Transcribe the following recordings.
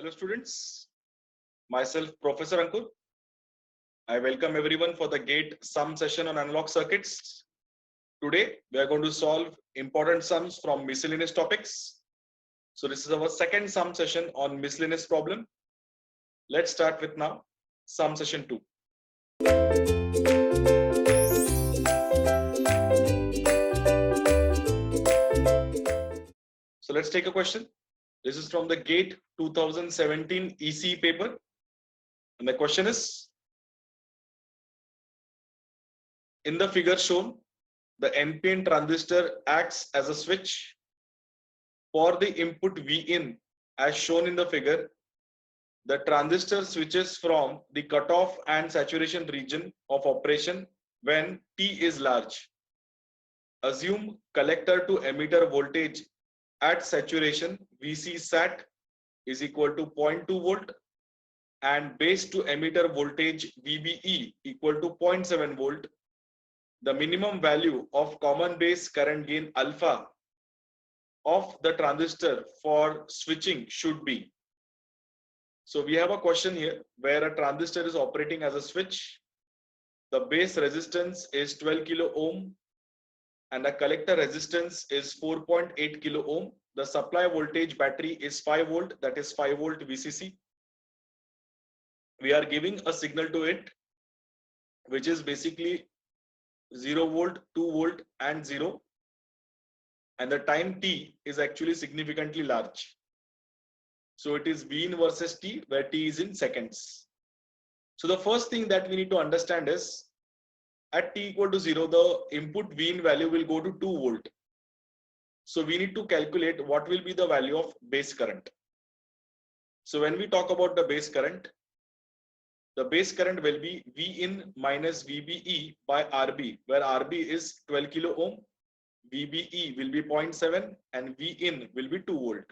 Hello students, myself Professor Ankur. I welcome everyone for the GATE sum session on analog circuits. Today we are going to solve important sums from miscellaneous topics. So this is our second sum session on miscellaneous problem. Let's start with now sum session 2. So let's take a question. This is from the GATE 2017 EC paper. And the question is, in the figure shown, the NPN transistor acts as a switch. For the input Vin, as shown in the figure, the transistor switches from the cutoff and saturation region of operation when T is large. Assume collector to emitter voltage at saturation Vc sat is equal to 0.2 volt and base to emitter voltage VBE equal to 0.7 volt. The minimum value of common base current gain alpha of the transistor for switching should be. So we have a question here where a transistor is operating as a switch. The base resistance is 12 kilo ohm and the collector resistance is 4.8 kilo ohm. The supply voltage battery is 5 volt, that is 5 volt VCC. We are giving a signal to it which is basically 0 volt, 2 volt and 0, and the time t is actually significantly large. So it is V in versus t, where t is in seconds. So the first thing that we need to understand is at t equal to 0, the input V in value will go to 2 volt. So we need to calculate what will be the value of base current. So when we talk about the base current will be V in minus VBE by RB, where RB is 12 kilo ohm, VBE will be 0.7 and V in will be 2 volt.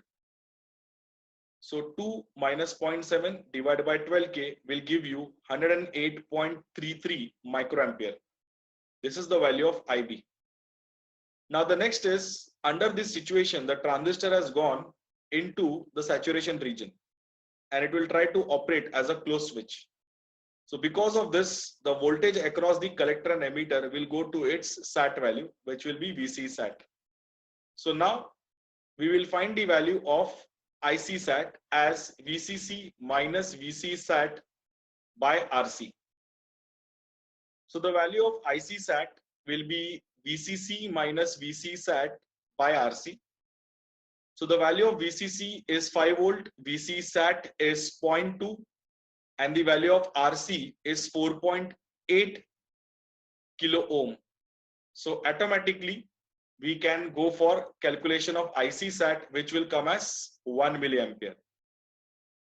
So 2 minus 0.7 divided by 12K will give you 108.33 microampere. This is the value of IB. Now the next is, under this situation, the transistor has gone into the saturation region and it will try to operate as a closed switch. So because of this, the voltage across the collector and emitter will go to its SAT value, which will be VC SAT. So now we will find the value of IC SAT as VCC minus VC SAT by RC. So the value of IC SAT will be VCC minus VC SAT by RC. So the value of VCC is 5 volt, VC SAT is 0.2, and the value of RC is 4.8 kilo ohm. So automatically we can go for calculation of IC SAT, which will come as 1 milliampere.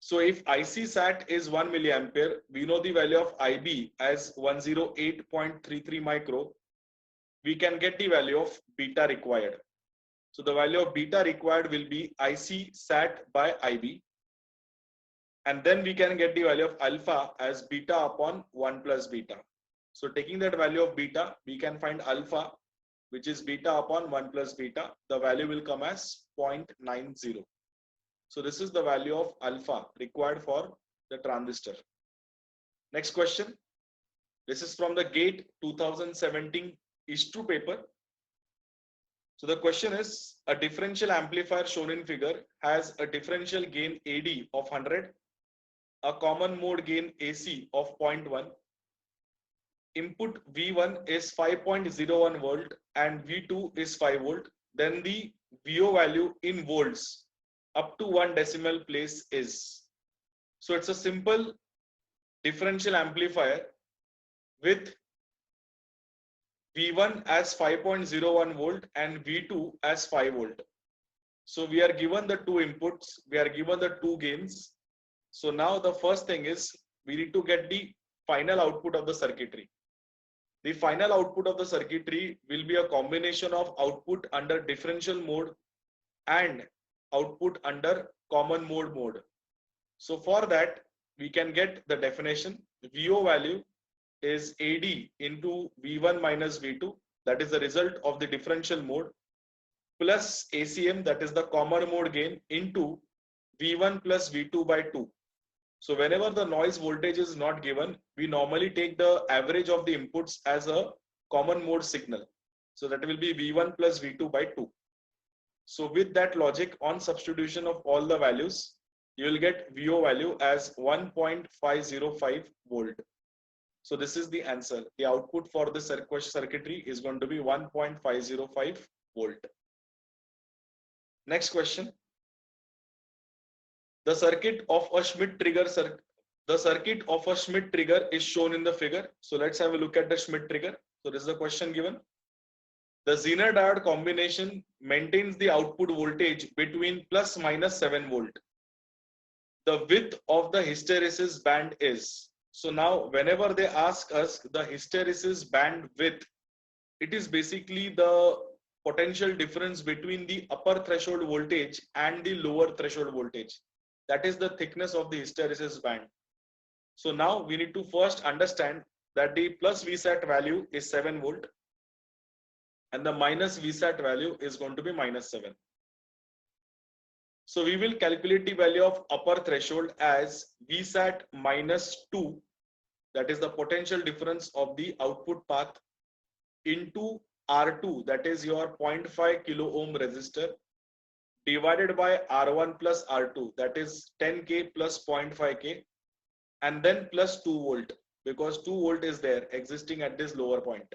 So if IC SAT is 1 milliampere, we know the value of IB as 108.33 micro. We can get the value of beta required. So the value of beta required will be IC SAT by IB. And then we can get the value of alpha as beta upon 1 plus beta. So taking that value of beta, we can find alpha, which is beta upon 1 plus beta. The value will come as 0.90. So this is the value of alpha required for the transistor. Next question. This is from the GATE 2017 ISTRU paper. So the question is, a differential amplifier shown in figure has a differential gain AD of 100, a common mode gain AC of 0.1. Input V1 is 5.01 volt and V2 is 5 volt. Then the VO value in volts up to 1 decimal place is. So it's a simple differential amplifier with V1 as 5.01 volt and V2 as 5 volt. So we are given the two inputs, we are given the two gains. So now the first thing is we need to get the final output of the circuitry. The final output of the circuitry will be a combination of output under differential mode and output under common mode. So for that, we can get the definition. VO value is AD into V1 minus V2, that is the result of the differential mode, plus ACM, that is the common mode gain, into V1 plus V2 by 2. So whenever the noise voltage is not given, we normally take the average of the inputs as a common mode signal. So that will be V1 plus V2 by 2. So with that logic, on substitution of all the values, you will get VO value as 1.505 volt. So this is the answer. The output for the circuitry is going to be 1.505 volt. Next question. The circuit of a Schmitt trigger is shown in the figure. So let's have a look at the Schmitt trigger. So this is the question given. The Zener diode combination maintains the output voltage between plus minus 7 volt. The width of the hysteresis band is. So now whenever they ask us the hysteresis band width, it is basically the potential difference between the upper threshold voltage and the lower threshold voltage. That is the thickness of the hysteresis band. So now we need to first understand that the plus VSAT value is 7 volt and the minus VSAT value is going to be minus 7. So we will calculate the value of upper threshold as VSAT minus 2, that is the potential difference of the output path, into R2, that is your 0.5 kilo ohm resistor, divided by R1 plus R2, that is 10K plus 0.5K, and then plus 2 volt, because 2 volt is there existing at this lower point.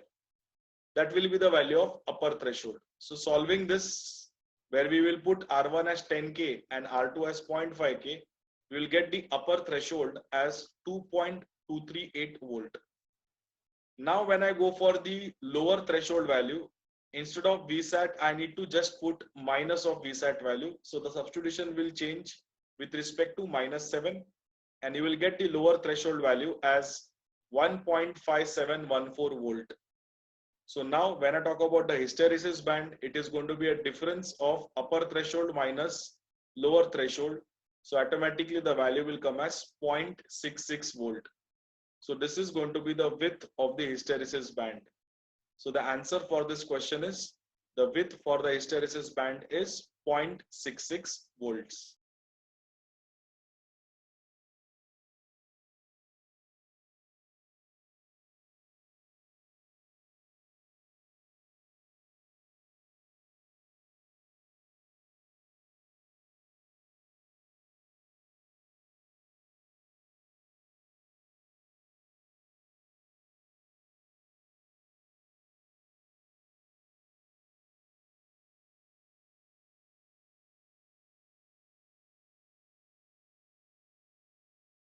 That will be the value of upper threshold. So solving this, where we will put R1 as 10K and R2 as 0.5K, we will get the upper threshold as 2.238 volt. Now when I go for the lower threshold value, instead of VSAT, I need to just put minus of VSAT value. So the substitution will change with respect to minus 7, and you will get the lower threshold value as 1.5714 volt. So now when I talk about the hysteresis band, it is going to be a difference of upper threshold minus lower threshold. So automatically the value will come as 0.66 volt. So this is going to be the width of the hysteresis band. So the answer for this question is, the width for the hysteresis band is 0.66 volts.